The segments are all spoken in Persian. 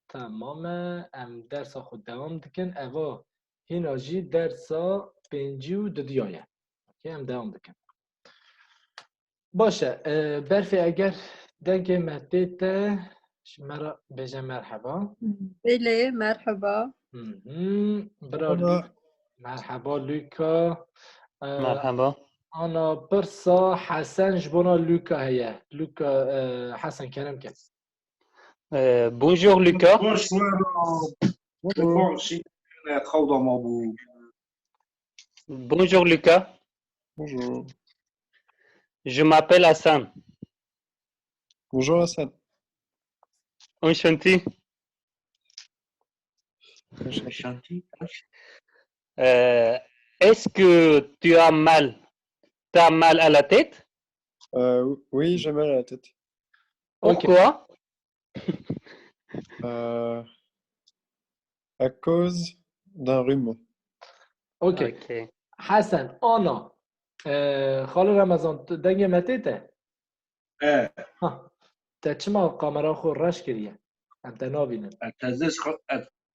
تمام ام درسا خود دوام دکن اوا هینا جی درسا پنجی و ددیایه که ام دوام دکن باشه برفی اگر دنگ مدت مرا بجه مرحبا بله مرحبا برا لوکا مرحبا لوکا مرحبا انا برسا حسن جبونا لوکا هيا لوکا حسن كلام كان Bonjour Lucas. Bonjour Lucas. Bonjour. Je m'appelle Hassan. Bonjour Hassan. Enchanté. Est-ce que tu as mal? Tu as mal à la tête? Oui, j'ai mal à la tête. Pourquoi? À cause d'un rhume. اوكي حسن انا خاله رمضان دنگ متیته ها تا چما کامرا خو رش کریه انت نابینن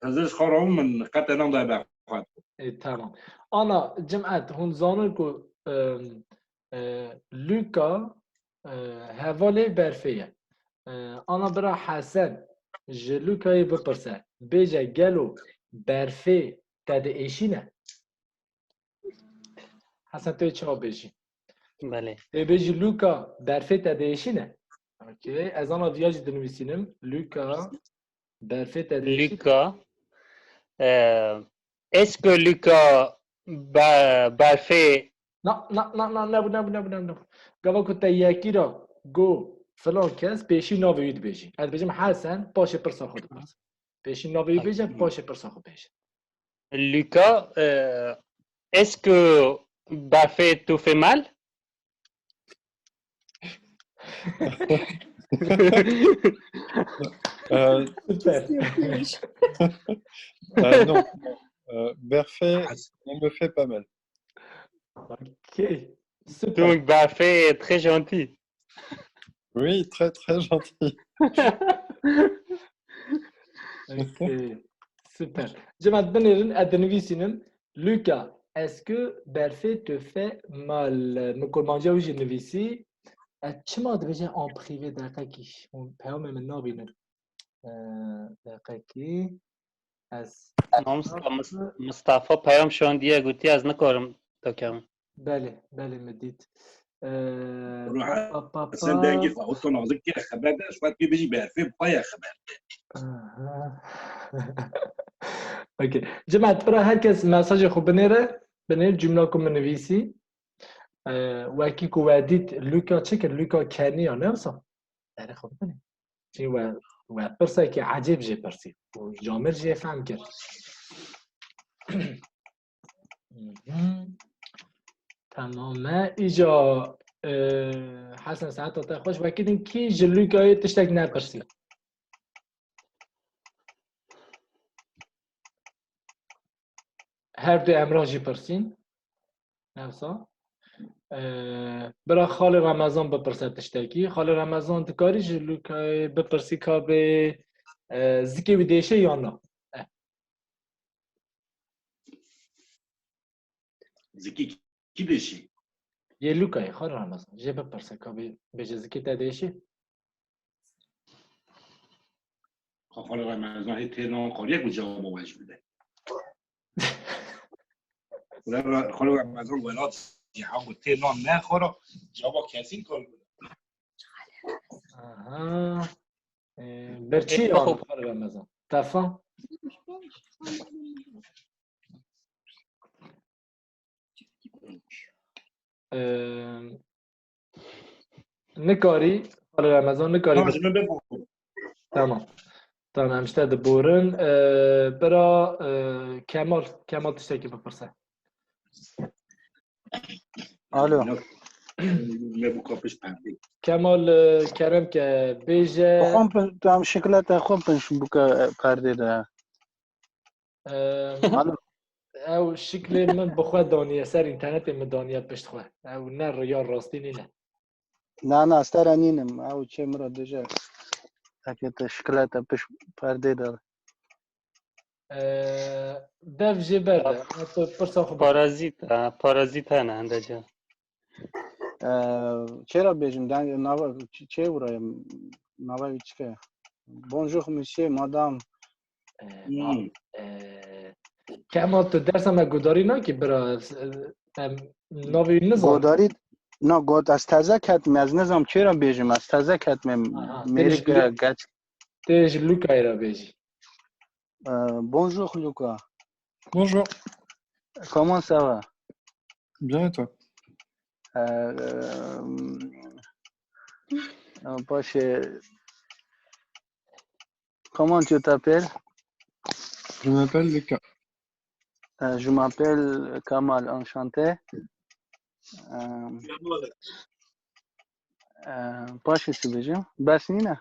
تزش خارم من قطع نام دای بخواد تمام انا جمعت هون زانو کو لوکا هوالی برفیه انا برا حسن جلوکای بپرسه بیجه گلو برفی تده ایشینه حسن توی چه بیجی؟ بله بیجی لوکا برفی تده ایشینه اوکی از آن ویاج دنویسینم لوکا برفی تده ایشینه Lucas est-ce que Lucas برفی نه گاوا کتا یکی را گو فلان کس پیشی ناوید بیجی از بیجیم حسن باشه پرسا خود پرسا پیشی ناوید بیجه باشه پرسا خود بیجه Lucas est-ce que برفی تو fait mal? Non, Berfait ne me fait pas mal. Ok, super. Donc Berfait est très gentil. Oui, très très gentil. Ok, super. J'aimerais bien adnevisinim. Lucas, est-ce que Berfait te fait mal? Nous commençons aujourd'hui nevisi. چما دبیجه en privé دقیقی پیام من نابینم دقیقی از مصطفی پیام شاندیه گوتی از نکارم تاکم بله مدید اصلا دنگی فاوتو نازک که خبر داشت باید بیجی برفی پای خبر اوکی جماعت برای هر کس مساج خوب بنره جمله کن منویسی وکی که ودید لوکا چه کرد لوکا کنی یا نه اصلا داره خوب بنه چی و پرسه که عجیب جه پرسی و جامر جه فهم کرد تمامه ایجا حسن ساعت تا خوش وکیدین کی جلوکای تشتک نپرسی هر دو امراه جی پرسین نفسا برا خال رمضان بپرسه تشتکی خال رمضان دکاری جلوکای بپرسی که به زکی بدیشه یا نه زکی کی دشی یه لوکای خال رمضان جه بپرسه که به زکی تدیشه خال رمضان هی تهران قاریه کجا مواجه بوده خال رمضان ولات جهان بود تهران نه خورا جواب کسی کار بود آها برچی آن خال رمضان تفهم نکاری خال رمضان نکاری تمام همشته دبورن برا کمال تشتکی بپرسه الو کمال کرم که بیجه بخوام تو هم شکلت خوب پنشون بکا پرده ده او شکل من بخواه دانیه سر اینترنت من دانیه پشت خواه او نه یا راستی نه نه استر نینم او چه مرا دجا اگه تشکیلات پیش پرده داره دف جی برده پرسا خوب پارازیت هنه هنده جا چرا بیجم نوا چه برای نوا چیه بونجور میشه مادام کما تو درس هم گوداری نه که برا نوی نظام گوداری نه گود از تازه کتم از نظام چرا بیجم از تازه کتم میری گچ تیج لوکای را بیجی بونجور لوکا Bonjour. comment ça va Bien et toi? باشه comment tu t'appelles Je m'appelle Lucas. je m'appelle Kamal enchanté باشه چی بگم بس اینه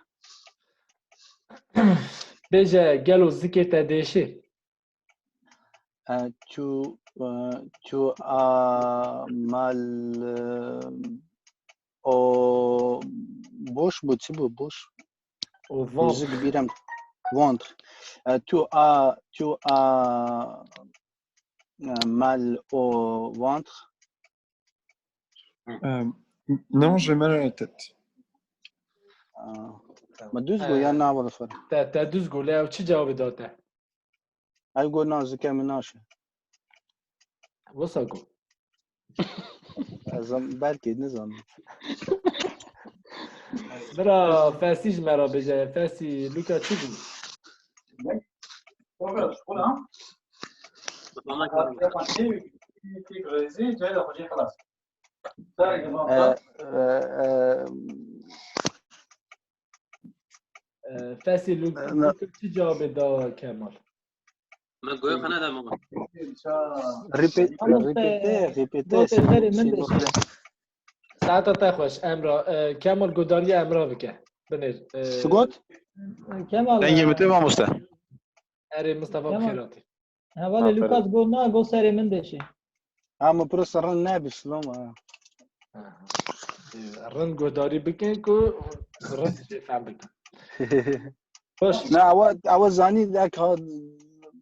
بیجه گلو زکی تا دیشی tu mal o boş bu çi bu boş او وان müzik biram ventre tu as mal au ventre Non, j'ai mal à la tête. ما düz go ya ne var far تا دوز گوله او چی جواب داده ay go nazik eminaş وسا گو azam belki ne zaman برا فاسیج مرا بیجه فاسی لوکا چی گو فاسی لوکا چی جواب دا کمال من گویا خانه دم آمد répéter ساعتا تا خوش امرا کمال گوداری امرا بکه بنیر شگوت Kemal, Dengi mi tamam usta? اری مصطفى بخیراتی حوالی لوکاس گو نه گو سری من دشی ama burası ran ne bislama رن گوداری بکن که رن فهم بکن خوش نه اول زانی دک ها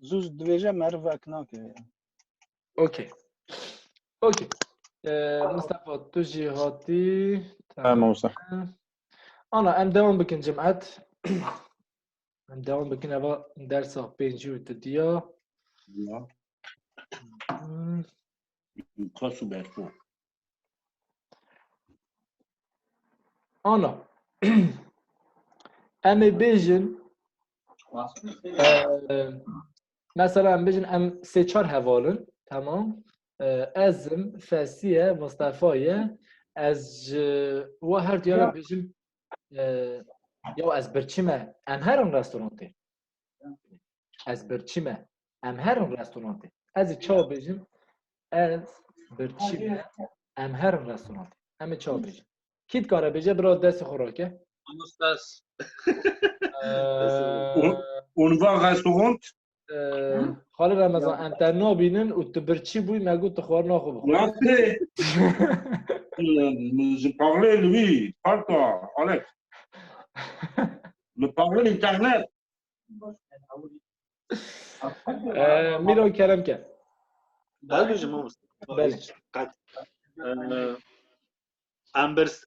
زوز دویجه مرو اکنا که اوکی اوکی مصطفى تو جی هاتی Tamam usta. انا ام دوام بکن جمعت ام دوام بکن اوا درس پنجی و تدیا کاسو برفو انا ام بیجن مثلا ام بیجن ام سه چار حوالن تمام ازم فاسیه مصطفیه از و هر دیار بیجن یا از برچیمه ام هرون رستورانتی از برچیمه ام هرون رستورانتی از چا بیجن از برچیمه ام هرون رستورانتی همه چا بیجن کیت کاره بیجه برا دست خوراکه استاس عنوان رستورانت خاله رمضان انت نابینن و تو برچی بوی مگو تو خوار ناخو بخور je parlais lui parle toi Alex me parler l'internet میران کرم که Daha güzel mi usta? بله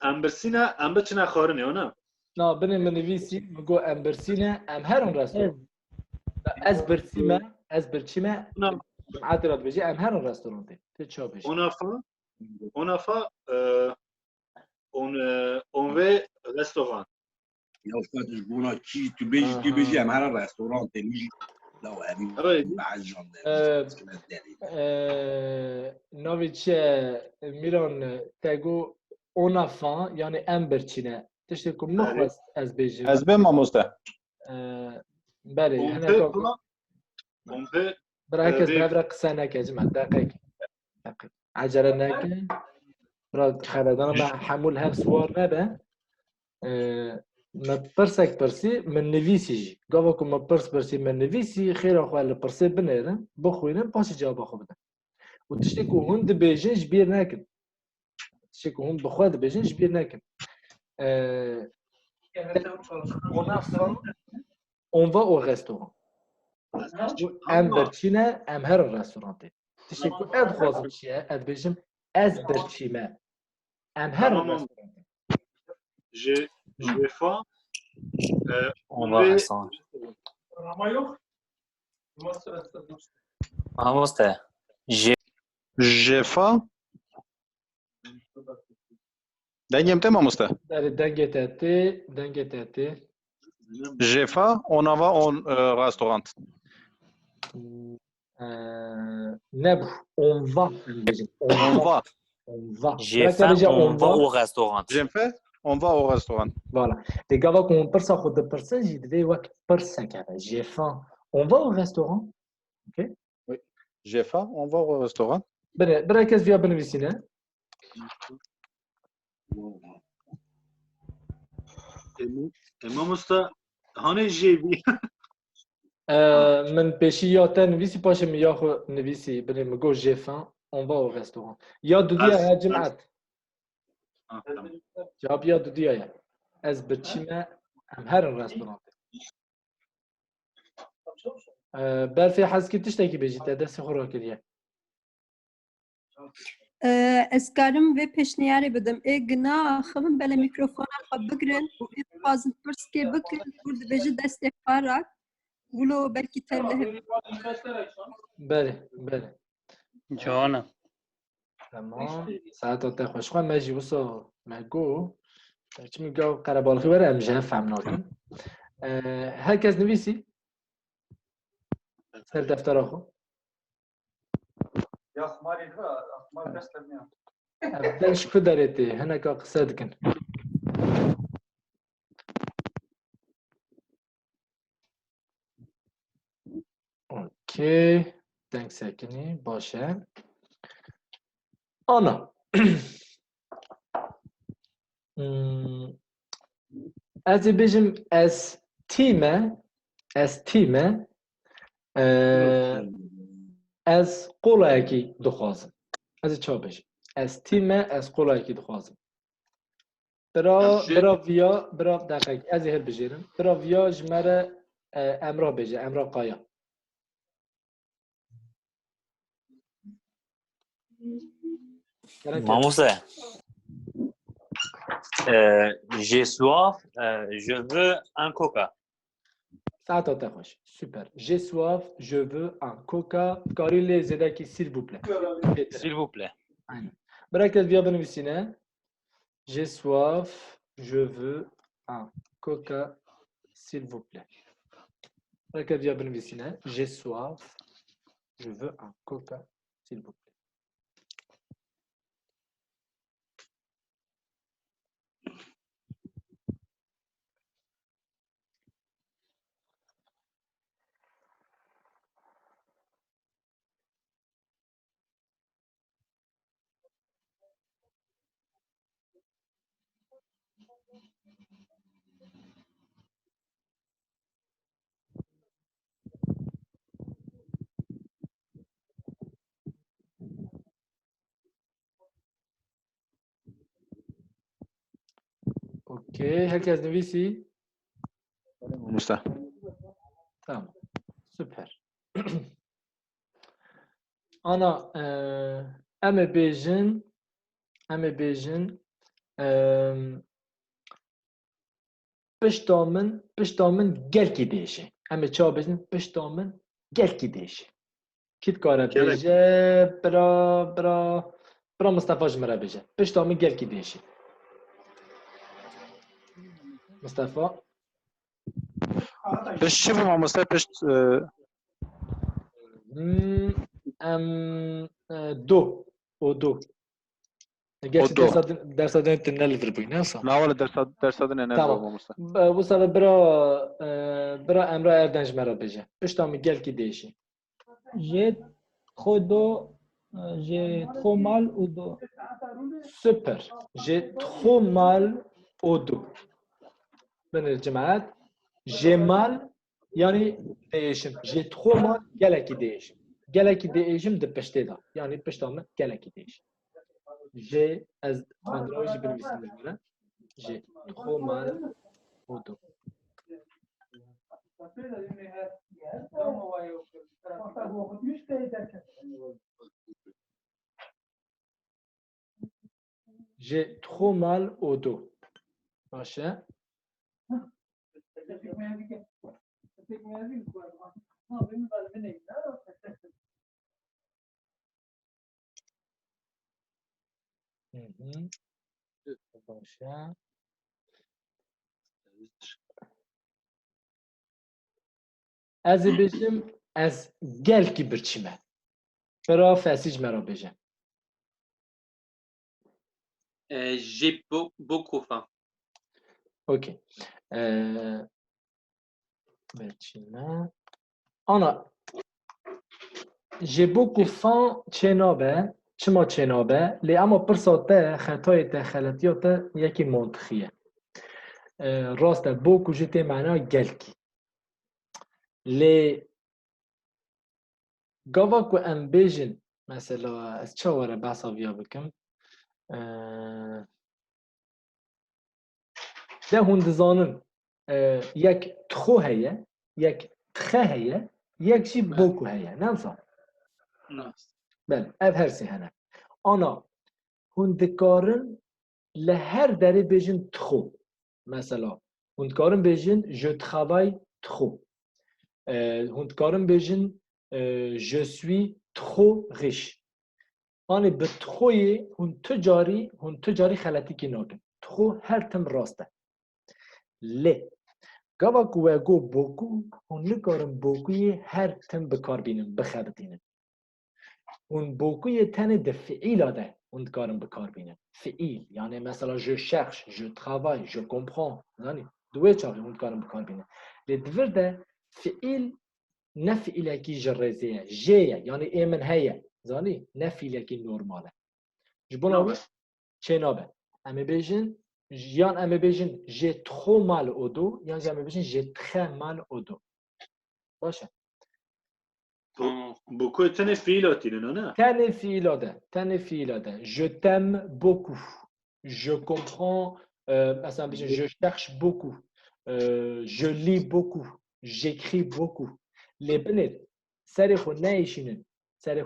Ambersine amber çına xarine ona. نه بنی منویسی مگو ام برسینه ام هرون رستوران از برسیمه از برچیمه عادرات بجی ام هرون رستورانتی تو چا بیجی Ona fa on ve restoran. يا استاذ جبونا تشي تبيجي ام هذا الريستوران تلوي لو هذه مع نوی چه میران تگو اونا فان یعنی ام برچینه تشتی که مخواست از بیجی Ez ben mam usta. بله On هنه peut که on peut برای کس برای قصه نکه جمع دقیق عجله نکه برای خردان ما حمول هم سوار نبه ما پرسک پرسی من نویسی جی گاوا که ما پرسی من نویسی خیر آخواه لپرسی بنیرن بخوینن پاسی جواب آخو بدن و تشتی که هون ده بیجن جبیر نکن تشتی که هون بخواه ده بیجن جبیر نکن On a faim, on va au restaurant. ام برچینه ام هر رستوران تشتی کو اد خوازم چیه اد بجم از برچیمه ام هر رستوران J'ai faim. On va au restaurant. Mamuste. J'ai faim. Dengem te mamuste. در دنگت اتی J'ai faim. On en va au restaurant. نبو on va On va. on va J'ai faim, on va au restaurant. J'ai fait. On va au restaurant. voilà les gars qu'on persa خود persa j'ai devais وقت persa كذا j'ai faim on va au restaurant ok J'ai faim. On va au restaurant. بركز فيها بنفسينا Mamuste. Hani j'ai vu. من پیشی یا تا نویسی پاشم یا خو نویسی بریم مگو j'ai faim on va au restaurant یا دودی ها جمعت جواب یا دودی ها از برچیمه هم هر رستوران برفی حزکی تشتکی بجید دستی خورا کریه اسکارم و پیشنیاری بدم اگنا خمن بله میکروفون خب بگرن و بازن پرسکی بکن ورد بجی دستی خارک ولو بلکی تله بله جوانا تمام ساعت تا خوش خواه مجی وصا مگو چی میگو قربالخی بره امجه فهم ناکن هر کس نویسی سر دفتر آخو يا خماري خمار بس تمام ابداش كدرتي هنا كقصدكن اوكي دنگ ساکنی باشه آنا از بیجم از تیمه از قولایکی دخوازم از چا بیجم از تیمه از قولایکی دخوازم برا دقیق از هر بجیرم برا ویا جمره امرا بیجه امرا قایا Mamuste. J'ai soif, je veux un coca. Ça t'entend خوش. Super. J'ai soif, je veux un coca. Karili zedaki s'il vous plaît. S'il vous plaît. بركز بيا بنويسينا. J'ai soif, je veux un coca s'il vous plaît. بركز بيا بنويسينا. J'ai soif, je veux un coca s'il vous plaît. اوكي هكذا نويسي Mamuste. تمام سوبر انا ام بيجن پشتامن گلکی دیشه ام چا بيجن پشتامن گلکی دیشه کیت کاره بیجه برا مصطفى جمره بیجه پشتامن گلکی دیشه مصطفى Pişt çi bu mamuste pişt دو درس دادن تنل فربوی نه اصلا ne var dersadın ne var tamam mamuste. bu sefer bira emra erdenj mera beje piştamı gel ki değişi J'ai trop d'eau, j'ai trop mal au dos. super j'ai trop mal au dos ben الجماعات j'ai mal yani değişim j'ai trop mal gel ki değişim gel ki değişim de peşte da yani piştamı gel ki değişim j'ai az خواندناویش بنویسیم بگیرم j'ai trop mal au اودو. J'ai trop mal au dos. باشه. باشه. از بجم از گل کی برچیمه. برا فسیج مرا بجم. J'ai beaucoup faim. اوکی. برچیمه. آنا. J'ai beaucoup faim چنابه. چما چنابه. لی اما پرساته خطای تخلطیات یکی منطقیه. راسته بوکو جته معنی گلکی. لی گاوا کو ام بیجن مثلا از چه وره بحثا ویا بکم ده هندزانن یک تخو هیه یک تخه هیه یک جی بوکو هیه نمسا بله اف هرسی هنه آنا هندکارن لهر داره بیجن تخو مثلا هندکارن بیجن je travaille trop هندکارن بیجن je suis trop riche. آن به تخوی هن تجاری خلطی که ناکن. تخو هر تم راسته. لی. گاوا کوه گو بوکو هن نکارن بوکوی هر تم بکار بینن بخبتینن. هن بوکوی تن دفعیل ده هن کارن بکار بینن. فعیل یعنی مثلا je cherche, je travaille, je comprends. یعنی دوی چاقی هن کارن بکار بینن. لی دور ده فعیل نفعیل کی جرزیه جیه یعنی ایمن هیه زانی نفعیل کی نورماله جبون آبی چه نابه امی بیجن یان امی بیجن جه تخو مال او دو یان امی بیجن جه تخه مال او دو باشه بوکو تن فیلاتی نه تن فیلاده je t'aime beaucoup je comprends مثلا بیجن je cherche beaucoup je lis beaucoup j'écris beaucoup لبنت سری خو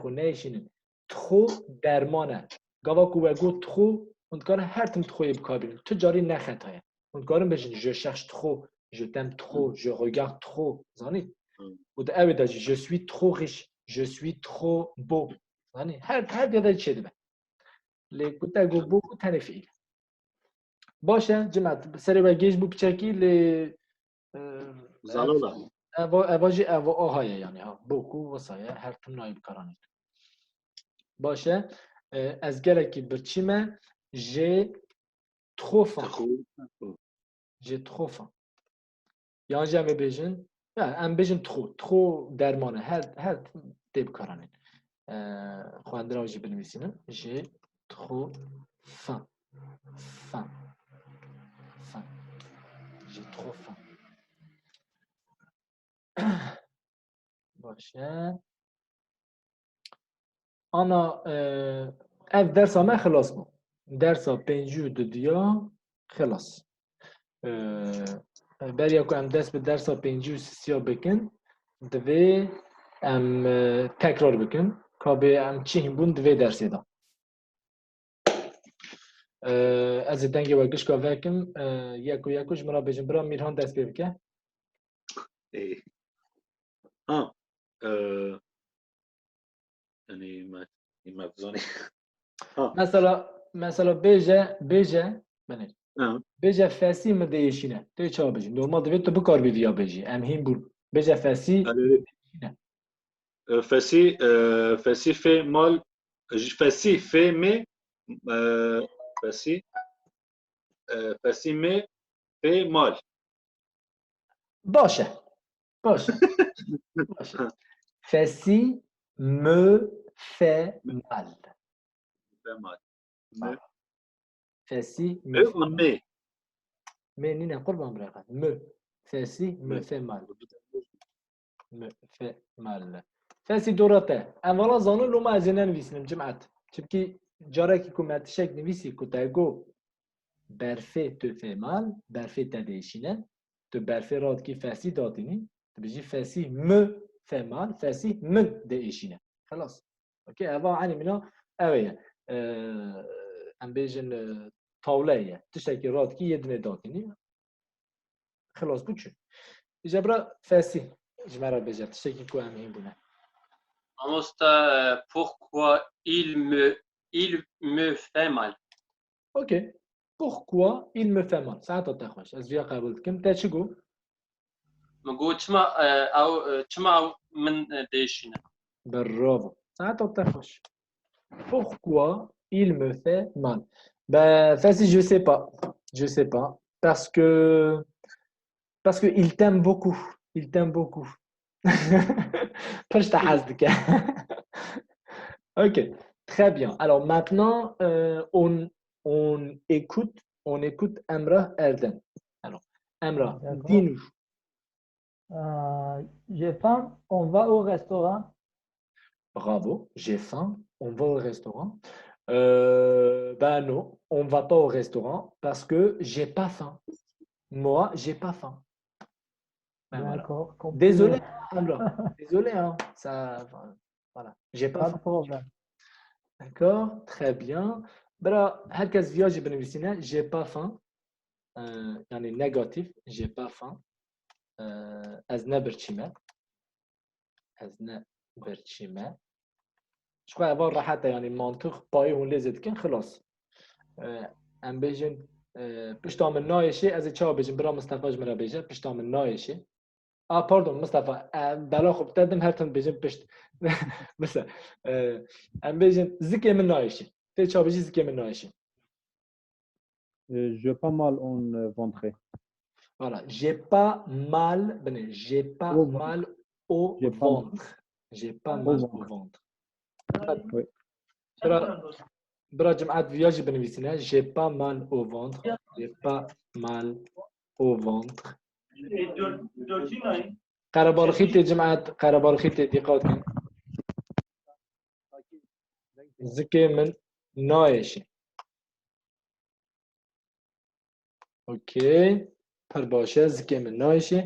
نیشینن تخو درمانه گاوا کوه گو تخو اونکار هر تم تخوی بکار بینن تو جاری نخطایه اونکارم بجن je cherche trop je t'aime trop je regarde trop زانید و ده اوی داجی je suis trop riche je suis trop beau زانید هر دیاده چه دبه لکوتا گو بو تنفیل باشه جماعت سری و گیج بو بچکی زلالا اواجی آهایه یعنی ها بوکو وسایه هر تم نایب کارانید باشه از گلکی برچیمه j'ai trop faim j'ai trop faim یعنی جمع بیجن ام بیجن trop درمانه هر تیب کارانید خوانده را جی بنویسینم j'ai trop faim j'ai trop faim باشه انا اف درس ما خلاص بو درس پنجو دیا خلاص بریا کو ام دست به درس پنجو سیا بکن دوی ام تکرار بکن که به ام چی هم بون دوی درسی دا از دنگی وگش که وکم یکوش مرا بجن برا میرهان دست بکن یعنی مفزانی مثلا بیجه بنید بیجه فسی مدیشینه توی چه بجی نورمال دوید تو بکار بیدی یا بجی ام هیم بول بیجه فسی فسی فی مال فسی فی می فسی می فی مال باشه فسی me fait mal. فسی me نینه قربان برقد me فسی me fait mal me fait mal فسی دوراته اولا زانو لو ما ازینه نویسیم جمعت چبکی جاره که کمتشک نویسی کتایگو برفه تو fait mal برفه تدیشینه تبرفي راد كي فاسي داتيني تبجي فاسي م fait mal فاسي من دايشينا خلاص اوكي افا عني منها اويا ام بيجن طاوله تشتكي راد كي يدني داتيني خلاص بوتشو جبرا فاسي جمرا بيجا تشتكي كو امين بنا pourquoi il me fait mal. اوكي pourquoi il me fait mal ساعات تاخوش ازفيا قابلت كم تشكو نقول تما من ديشنا. برافو ساعات تاخوش pourquoi il me fait mal ben فاسي je sais pas parce que il t'aime beaucoup باش تحاسدك ok très bien alors maintenant on écoute Emrah Erden alors Emrah D'accord. dis-nous J'ai faim, on va au restaurant. bravo j'ai faim on va au restaurant ben non on va pas au restaurant parce que j'ai pas faim moi j'ai pas faim ben voilà D'accord. désolé Emrah désolé hein ça voilà j'ai pas Pas de faim problème. D'accord, très bien. برا هكذا فياجي بنفسنا j'ai pas faim يعني négatif j'ai pas faim أزنا برشيمة شو عبارة حتى يعني منطق باي هون لازم كان خلاص ام بيجن باش تعمل نايشي از تشاو بيجن برا مصطفى جمرا بيجن باش تعمل نايشي باردون مصطفى بلا خب تقدم هرتن بيجن باش مثلا ام بيجن زكي من نايشي تشاو بيجي زكي من نايشي J'ai pas mal en ventre. Voilà, j'ai pas mal, j'ai pas Au mal au J'ai pas mal. ventre. J'ai pas Au mal au ventre. ventre. Oui. برا جماعة فياجي بنفسنا j'ai pas mal au ventre. J'ai pas mal au ventre. قربالخيتي جماعة قربالخيتي دقات زكي من نايشي. اوكي پر باشه زكي من نايشي.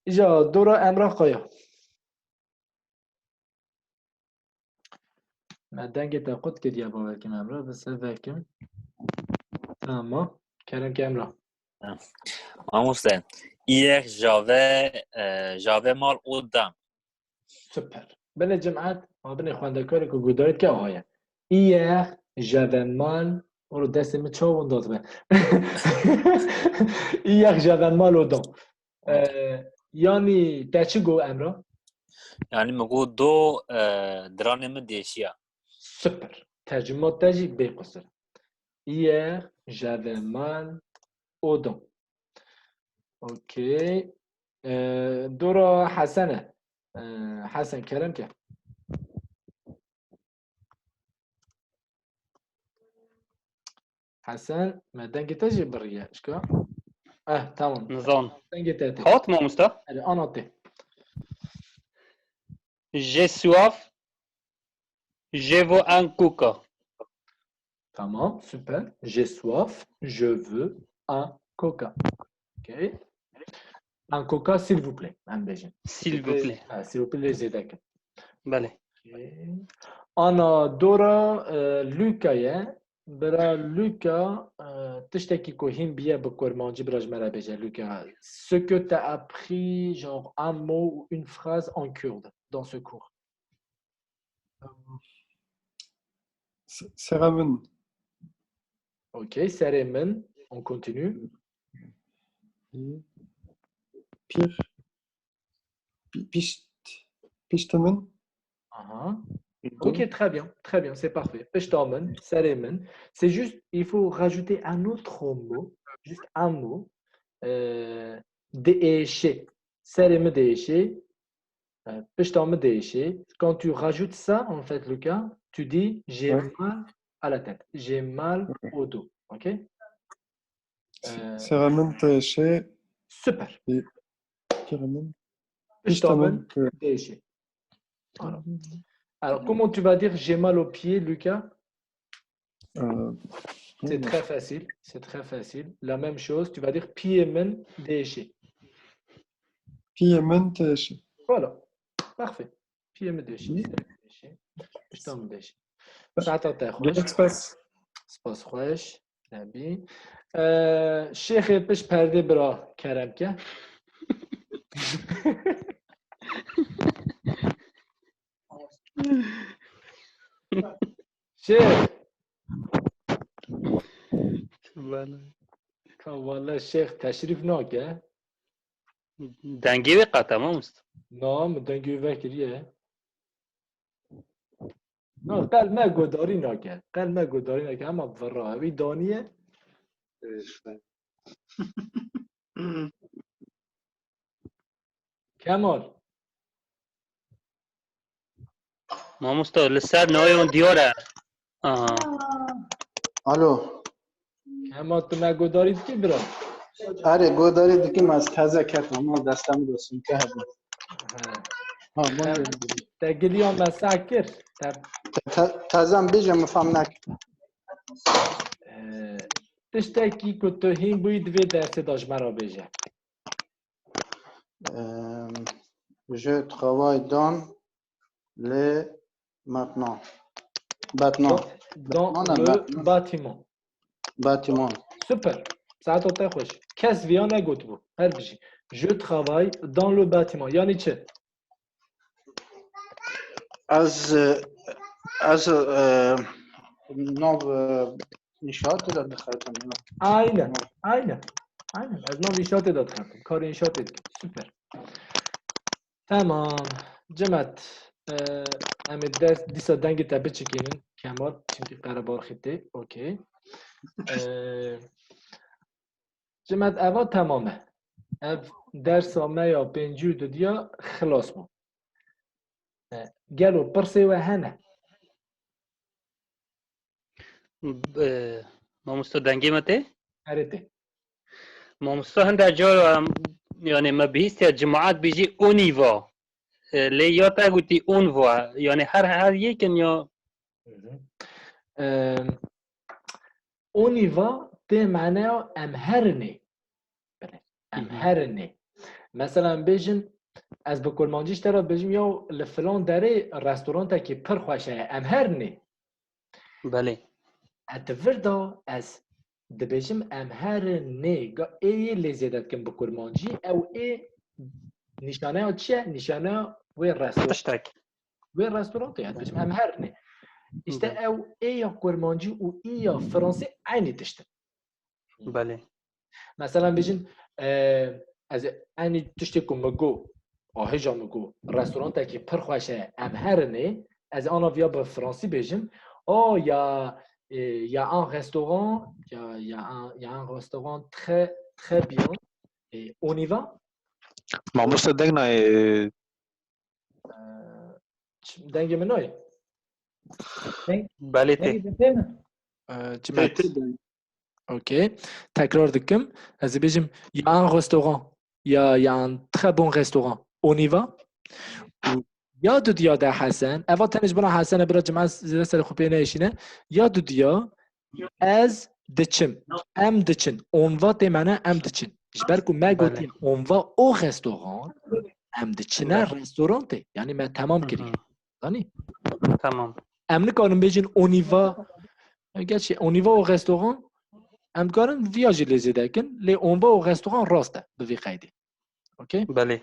إجا دورة أمرا قايا. ما دنگه تا قد كد يا بابا كم أمرا بس هذاكم. تمام كلام كامرا. Amoussen. Hier, j'avais mal aux dents. Super. بني جماعات ما بني إخوان دكارك وجودايت كهاية. Hier j'avais mal au دست متشو وندوت به. Hier j'avais mal aux dents. يعني تأشيجو أمرا. يعني نقول دو دراني من ديشيا. Super. ترجمة تجي بقصر. Hier j'avais mal aux dents. Ok. دورة حسنة. حسن كلام كيف؟ حسن ما دنجي تجي بريا اشكا تمام نظام دنجي تاتي حوت مو مصطفى allez on note j'ai soif je veux un coca تمام super j'ai soif je veux un coca ok un coca s'il vous plaît s'il vous plaît s'il vous plaît زيدك بله أنا دورا لوكا برا لوكا تشتكي كوهين بيا بكورمانجي براج مرا بيجا لوكا ce que tu as appris genre un mot ou une phrase en kurde dans ce cours Seramen. ok Seremen on continue Pire. Pishtamen. Ok, très bien, c'est parfait. Peshtamen, Saremen. C'est juste, il faut rajouter un autre mot, juste un mot. Déché. Saremen déché. Peshtamen déché. Quand tu rajoutes ça, en fait, Lucas, tu dis j'ai mal à la tête, j'ai mal au dos. Ok? Seramen déché. Super. Pishtamen. Peshtamen déché. Voilà. Alors, comment tu vas dire j'ai mal au pied, Lucas? C'est très facile, c'est très facile. La même chose, tu vas dire piemen déché. پی من تشه. Voilà. Parfait. Puis me déchire. Je t'en déchire. Ça t'attend. گلک سپاس. سپاس خوش. نبی. شیخ پیش پرده برا کرم که. شیخ. والله شیخ تشریف ناکه. دنگی قطعه ما مست. نه مدنگی وکریه. نه قل ما گوداری ناکه. قل ما گوداری ناکه. اما براوی دانیه. کمال. ما مست لسر نوای اون دیاره. الو کمال تو ما گوداری کی برا؟ آره گوداری دیگه از تازه کردم ما دستم دوستم که هست تگلی هم مسکر. تازه هم بیجم مفهم نکرد تشتکی که تو هین بوید دوی درس داشت مرا بیجه. Je travaille dans le maintenant. Bâtiment. Dans le bâtiment. Bâtiment. Super. Ça t'entend خوش. کس ویا نگوت بو. هر بجی. Je travaille dans le bâtiment. یعنی چه؟ از نو نشاط داد خواهدم. aynen. Aynen. Aynen. از نو انشاءات داد خواهدم. کار انشاءات داد. Super. تمام. جمعت. امی درس دیسا دنگی تبه چکینن. کمال. چونکه قرار خیده. اوکی. جمعت اول تمامه. درس ما یا پنجو دیا خلاص بو. گلو پرسه و هنه. ما مست دنگی مته؟ هرته. ما مست هنده جار یعنی ما بیست یا جماعت بیجی اونیوا. لیا تا گوتی اونوا یعنی هر یکن یا اونیوا ده معنی امهرنه. امهرنه. مثلا بیجن از بکرمانجیش ترا بیجم یا لفلان داره رستوران تا که پر خوشه امهرنه. بله. اتفردا از دبیجم امهرنه گا ای لزیدت کن بکرمانجی او ای نشانه ها چیه؟ نشانه وی رستوران. تشتک. وی رستوران تو یاد بیجم امهرنه. işte ev ya kurmancı u ya Fransa aynı tişte. بله. Mesela bizim az aynı tişte kumgo ahıca mgo restoranda ki per xoşe em her ne az ana via be Fransa bizim o ya un restaurant ya un restaurant très bien et on y va. ما مست دنگ نه دنگ منوی بله ته. جمعت. اوكي. تكرار دكم. هذا بيجم يا ان ريستوران يا ان تري بون ريستوران اون y va. يا دوديا ده حسن اول تنج بنا حسن برا جماعه زي سر خوبي نيشينه يا دوديا از دچم ام دچن اون va ده معنی ام دچن جبركو ما قلتين اون va او ريستوران ام دچن ريستوران ته يعني ما تمام كري ثاني تمام. ام نكونم بيجن اون y va. گرچه on y va au restaurant ام کارن ویاجی لزیده کن لی اون با او رستوران راسته به وی قیدی. اوکی؟ بله.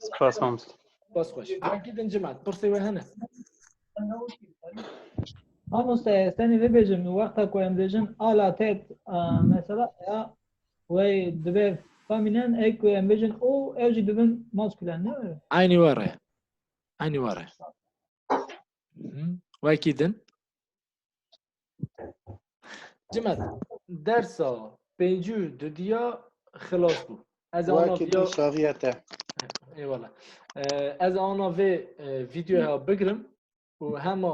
سپاس مامست. باز خوش. اگه جماعت پرسی و هنه. آموسته استنی ببیجم وقتا کویم دیجن آلاتت مثلا یا وی دبی فامینن ای کویم بیجن او اوجی دبن ماسکولن نه؟ aynı var ya. aynı var ya. و اکیدن. جماعت درسا پنجو دودیا خلاص بود. از آن ویا شاغیته. ایوالا. از آن ویدیو ها بگیرم و همه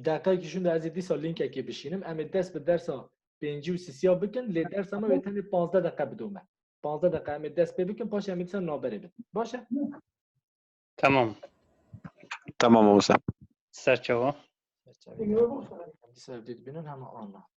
دقیقه کشون در از دیسا لینک اکی بشینم. اما دست به درسا پنجو سیسیا بکن. لی درس همه ویتنی 15 دقیقه بدومه. 15 دقیقه اما دست بکن باشه اما دیسا نابره بید. باشه؟ تمام. تمام مست. سرچوا. دیسا بدید بینن همه آنها.